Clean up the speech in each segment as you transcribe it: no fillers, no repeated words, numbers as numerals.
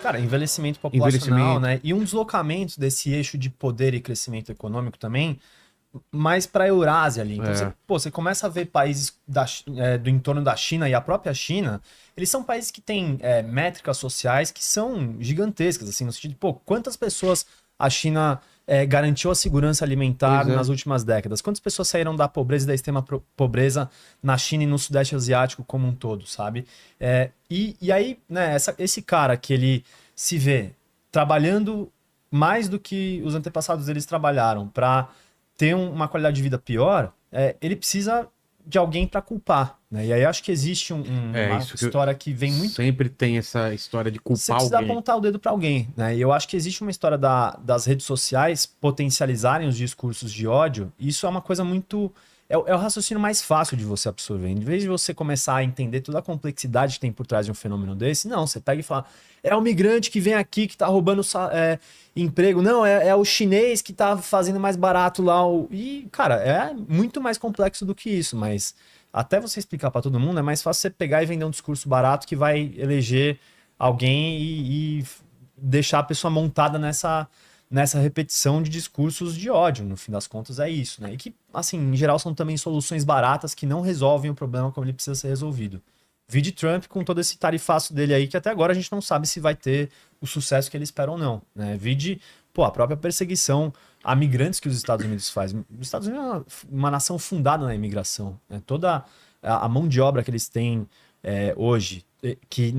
Cara, envelhecimento populacional, né? E um deslocamento desse eixo de poder e crescimento econômico também, mais para a Eurásia ali. Então, você começa a ver países do entorno da China e a própria China, eles são países que têm métricas sociais que são gigantescas, assim, no sentido de, quantas pessoas a China garantiu a segurança alimentar nas últimas décadas? Quantas pessoas saíram da pobreza e da extrema pobreza na China e no Sudeste Asiático como um todo, sabe? E aí, né, esse cara que ele se vê trabalhando mais do que os antepassados deles trabalharam para ter uma qualidade de vida pior, ele precisa de alguém para culpar, né? E aí acho que existe uma história que vem muito... Sempre tem essa história de culpar Você precisa apontar o dedo para alguém, né? E eu acho que existe uma história das redes sociais potencializarem os discursos de ódio, e isso é uma coisa muito... É o raciocínio mais fácil de você absorver. Em vez de você começar a entender toda a complexidade que tem por trás de um fenômeno desse, não, você pega e fala, é o migrante que vem aqui que tá roubando emprego. Não, é o chinês que tá fazendo mais barato lá. E, cara, é muito mais complexo do que isso, mas até você explicar para todo mundo, é mais fácil você pegar e vender um discurso barato que vai eleger alguém e deixar a pessoa montada nessa repetição de discursos de ódio. No fim das contas é isso, né? E que, assim, em geral são também soluções baratas que não resolvem o problema como ele precisa ser resolvido. Vide Trump com todo esse tarifaço dele aí, que até agora a gente não sabe se vai ter o sucesso que ele espera ou não, né? Vide, a própria perseguição a migrantes que os Estados Unidos faz. Os Estados Unidos é uma nação fundada na imigração, né? Toda a mão de obra que eles têm hoje, que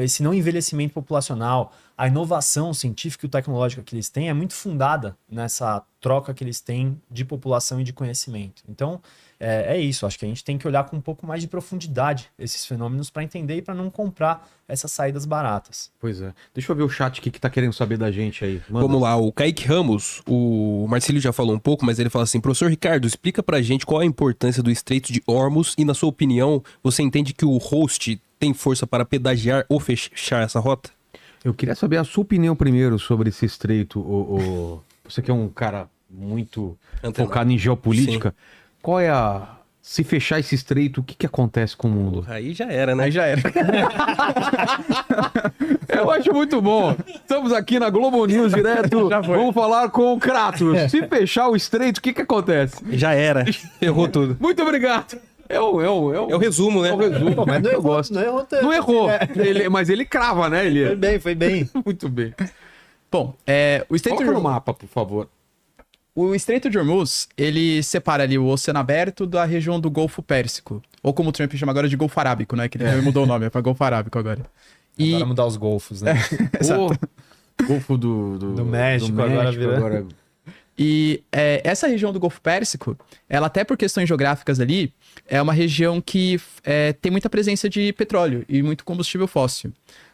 esse não envelhecimento populacional, a inovação científica e tecnológica que eles têm é muito fundada nessa troca que eles têm de população e de conhecimento. Então, é isso. Acho que a gente tem que olhar com um pouco mais de profundidade esses fenômenos para entender e para não comprar essas saídas baratas. Pois é. Deixa eu ver o chat aqui que tá querendo saber da gente aí. Manda. Vamos lá, o Kaique Ramos, o Marcílio já falou um pouco, mas ele fala assim, professor Ricardo, explica pra gente qual a importância do Estreito de Hormuz e, na sua opinião, você entende que o host tem força para pedagiar ou fechar essa rota? Eu queria saber a sua opinião primeiro sobre esse estreito. Você que é um cara muito focado em geopolítica. Sim. Qual é a... Se fechar esse estreito, o que acontece com o mundo? Aí já era, né? Aí já era. Eu acho muito bom. Estamos aqui na Globo News direto. Vamos falar com o Kratos. Se fechar o estreito, o que acontece? Já era. Errou tudo. Muito obrigado. É o resumo, né? É o resumo. Mas não errou, não errou tanto. Não errou. Mas ele crava, né? Foi bem. Muito bem. Bom, o Estreito de Hormuz... no mapa, por favor. O Estreito de Hormuz, ele separa ali o Oceano Aberto da região do Golfo Pérsico. Ou como o Trump chama agora de Golfo Arábico, né? Que ele mudou o nome, é pra Golfo Arábico agora. Agora mudar os golfos, né? Golfo do México, agora. E essa região do Golfo Pérsico, ela até por questões geográficas ali, é uma região que tem muita presença de petróleo e muito combustível fóssil.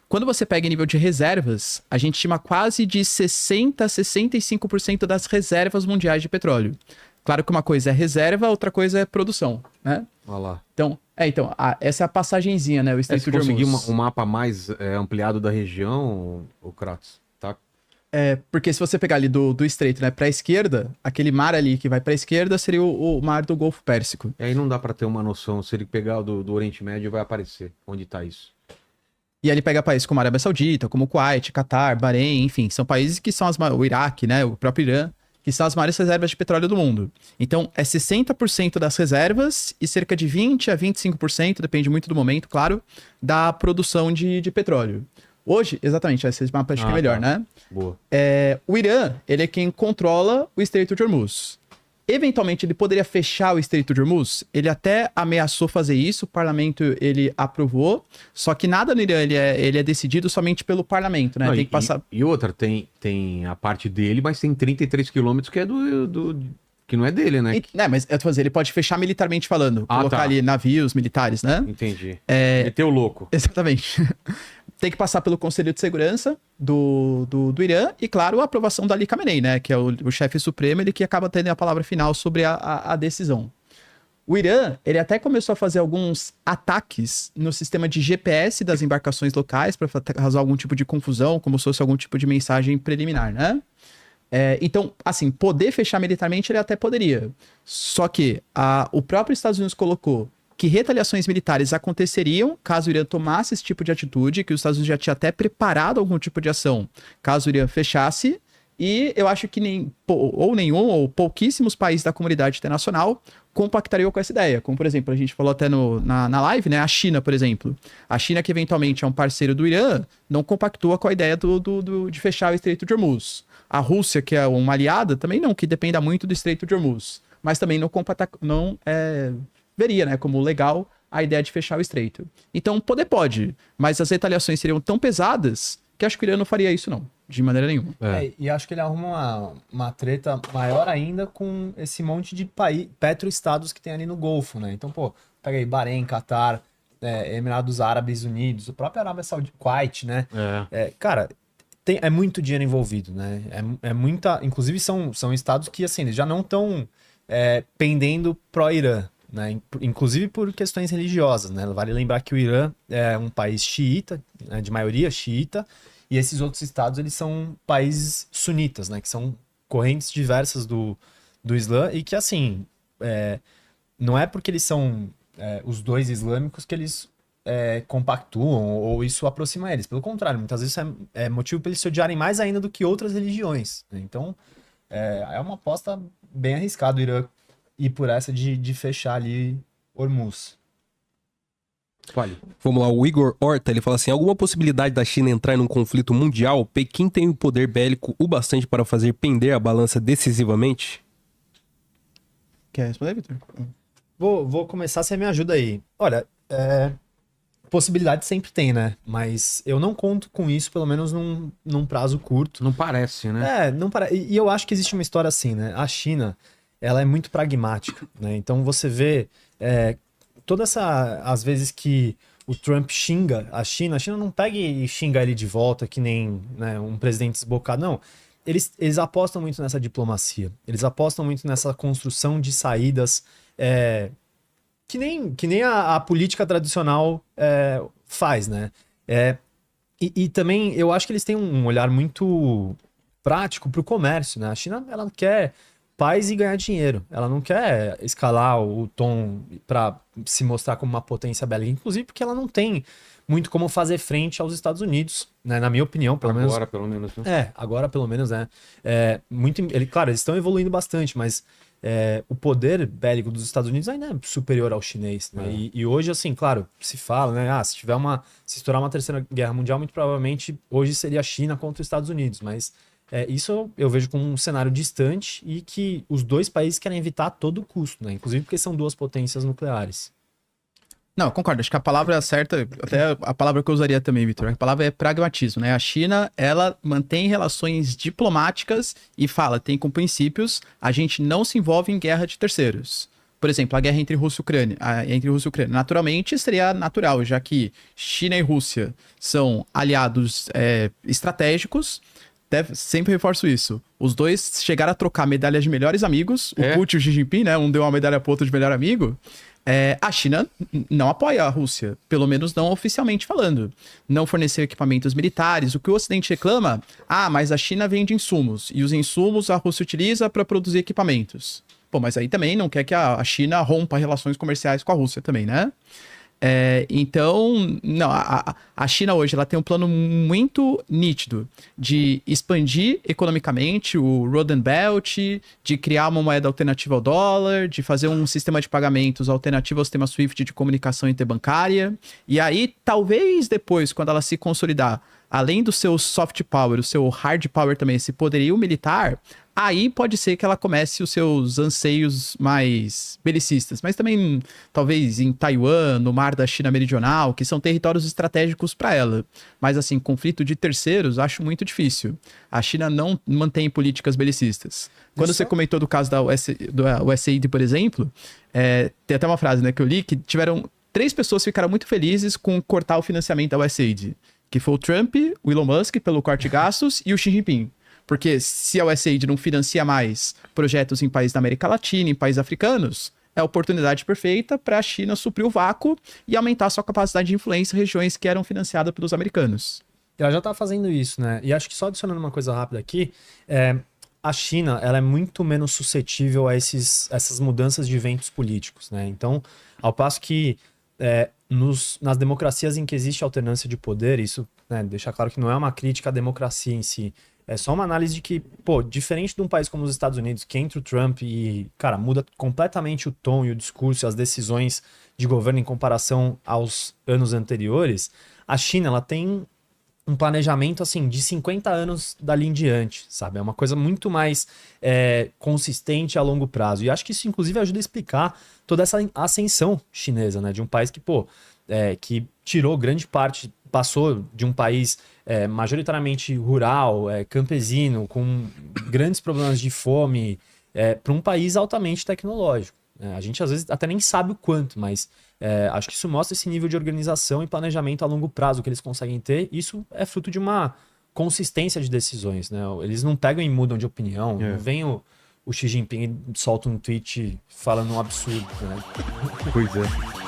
Quando você pega em nível de reservas, a gente estima quase de 60% a 65% das reservas mundiais de petróleo. Claro que uma coisa é reserva, outra coisa é produção, né? Olha lá. Então, essa é a passagenzinha, né? O Estreito de Hormuz. Conseguir um mapa mais ampliado da região, o Kratos, tá? Porque se você pegar ali do estreito, né, pra esquerda, aquele mar ali que vai pra esquerda seria o mar do Golfo Pérsico. E aí não dá pra ter uma noção, se ele pegar o do Oriente Médio vai aparecer onde tá isso. E aí ele pega países como a Arábia Saudita, como o Kuwait, Catar, Bahrein, enfim, são países que são o Iraque, né, o próprio Irã, que são as maiores reservas de petróleo do mundo. Então, é 60% das reservas e cerca de 20% a 25%, depende muito do momento, claro, da produção de petróleo. Hoje, exatamente, esse mapa acho que é melhor, né? Boa. O Irã, ele é quem controla o Estreito de Hormuz. Eventualmente, ele poderia fechar o Estreito de Hormuz. Ele até ameaçou fazer isso, o parlamento ele aprovou, só que nada no Irã ele é decidido somente pelo parlamento, né? Não, tem que passar... E outra, tem a parte dele, mas tem 33 quilômetros que é que não é dele, né? Mas eu tô falando, ele pode fechar militarmente falando, colocar ali navios militares, né? Entendi. Meteu louco. Exatamente. Tem que passar pelo Conselho de Segurança do Irã e, claro, a aprovação do Ali Khamenei, né? Que é o chefe supremo, ele que acaba tendo a palavra final sobre a decisão. O Irã, ele até começou a fazer alguns ataques no sistema de GPS das embarcações locais para causar algum tipo de confusão, como se fosse algum tipo de mensagem preliminar, né? Então, assim, poder fechar militarmente ele até poderia. Só que o próprio Estados Unidos colocou que retaliações militares aconteceriam caso o Irã tomasse esse tipo de atitude, que os Estados Unidos já tinha até preparado algum tipo de ação caso o Irã fechasse, e eu acho que nenhum ou pouquíssimos países da comunidade internacional compactariam com essa ideia. Como, por exemplo, a gente falou até na live, né? A China, por exemplo. A China, que eventualmente é um parceiro do Irã, não compactua com a ideia de fechar o Estreito de Hormuz. A Rússia, que é uma aliada, também não, que dependa muito do Estreito de Hormuz. Mas também não veria, né, como legal a ideia de fechar o Estreito. Então, poder pode, mas as retaliações seriam tão pesadas que acho que o Irã não faria isso, não. De maneira nenhuma. E acho que ele arruma uma treta maior ainda com esse monte de petroestados que tem ali no Golfo, né? Então, pô, pega aí Bahrein, Catar, Emirados Árabes Unidos, a própria Arábia Saudita, Kuwait, né? Cara, é muito dinheiro envolvido, né? É muita... Inclusive, são estados que, assim, eles já não estão pendendo pró-Irã, né? Inclusive por questões religiosas, né? Vale lembrar que o Irã é um país xiita, né? De maioria xiita, e esses outros estados, eles são países sunitas, né? Que são correntes diversas do Islã e que, assim, não é porque eles são os dois islâmicos que eles compactuam ou isso aproxima eles. Pelo contrário, muitas vezes é motivo para eles se odiarem mais ainda do que outras religiões, né? Então, é uma aposta bem arriscada o Irã ir por essa de fechar ali Hormuz. Fale. Vamos lá, o Igor Horta, ele fala assim, alguma possibilidade da China entrar num conflito mundial? Pequim tem o poder bélico o bastante para fazer pender a balança decisivamente? Quer responder, Vitor? Vou começar, você me ajuda aí. Olha, possibilidade sempre tem, né? Mas eu não conto com isso, pelo menos num prazo curto. Não parece, né? Não parece. E eu acho que existe uma história assim, né? A China, ela é muito pragmática, né? Então você vê às vezes que o Trump xinga a China não pega e xinga ele de volta, que nem, né, um presidente desbocado, não. Eles apostam muito nessa diplomacia, eles apostam muito nessa construção de saídas que nem a política tradicional faz, né? E também eu acho que eles têm um olhar muito prático para o comércio, né? A China, ela quer paz e ganhar dinheiro. Ela não quer escalar o tom para se mostrar como uma potência bélica, inclusive porque ela não tem muito como fazer frente aos Estados Unidos, né? Na minha opinião, pelo menos. Agora, pelo menos. Né? Agora, pelo menos, né? Claro, eles estão evoluindo bastante, mas o poder bélico dos Estados Unidos ainda é superior ao chinês, né? E hoje, assim, claro, se fala, né? Se estourar uma terceira guerra mundial, muito provavelmente hoje seria a China contra os Estados Unidos, mas isso eu vejo como um cenário distante e que os dois países querem evitar a todo custo, né? Inclusive porque são duas potências nucleares. Não, eu concordo. Acho que a palavra certa, até a palavra que eu usaria também, Vitor, a palavra é pragmatismo, né? A China, ela mantém relações diplomáticas e fala, tem como princípios, a gente não se envolve em guerra de terceiros. Por exemplo, a guerra entre Rússia e Ucrânia. Naturalmente, seria natural, já que China e Rússia são aliados estratégicos. Sempre reforço isso. Os dois chegaram a trocar medalhas de melhores amigos. O Putin e o Xi Jinping, né? Um deu uma medalha pro outro de melhor amigo. A China não apoia a Rússia, pelo menos não oficialmente falando. Não forneceu equipamentos militares. O que o Ocidente reclama, mas a China vende insumos. E os insumos a Rússia utiliza para produzir equipamentos. Pô, mas aí também não quer que a China rompa relações comerciais com a Rússia também, né? Então, não, a China hoje ela tem um plano muito nítido de expandir economicamente o Road and Belt, de criar uma moeda alternativa ao dólar, de fazer um sistema de pagamentos alternativo ao sistema SWIFT de comunicação interbancária. E aí, talvez depois, quando ela se consolidar, além do seu soft power, o seu hard power também, esse poderio militar, aí pode ser que ela comece os seus anseios mais belicistas. Mas também, talvez, em Taiwan, no mar da China Meridional, que são territórios estratégicos para ela. Mas, assim, conflito de terceiros, acho muito difícil. A China não mantém políticas belicistas. Quando você comentou do caso da USAID, por exemplo, tem até uma frase, né, que eu li, que tiveram 3 pessoas que ficaram muito felizes com cortar o financiamento da USAID. Que foi o Trump, o Elon Musk, pelo corte de gastos, e o Xi Jinping. Porque se a USAID não financia mais projetos em países da América Latina, em países africanos, é a oportunidade perfeita para a China suprir o vácuo e aumentar sua capacidade de influência em regiões que eram financiadas pelos americanos. Ela já está fazendo isso, né? E acho que só adicionando uma coisa rápida aqui, a China ela é muito menos suscetível a essas mudanças de ventos políticos, né? Então, ao passo que nas democracias em que existe alternância de poder, isso, né, deixa claro que não é uma crítica à democracia em si, é só uma análise de que, pô, diferente de um país como os Estados Unidos, que entra o Trump e, cara, muda completamente o tom e o discurso e as decisões de governo em comparação aos anos anteriores, a China, ela tem um planejamento, assim, de 50 anos dali em diante, sabe? É uma coisa muito mais consistente a longo prazo. E acho que isso, inclusive, ajuda a explicar toda essa ascensão chinesa, né? De um país que, pô, que tirou grande parte, passou de um país majoritariamente rural, campesino, com grandes problemas de fome, para um país altamente tecnológico. A gente, às vezes, até nem sabe o quanto, mas acho que isso mostra esse nível de organização e planejamento a longo prazo que eles conseguem ter. Isso é fruto de uma consistência de decisões, né? Eles não pegam e mudam de opinião. Não vem o Xi Jinping e solta um tweet falando um absurdo, né? Pois é.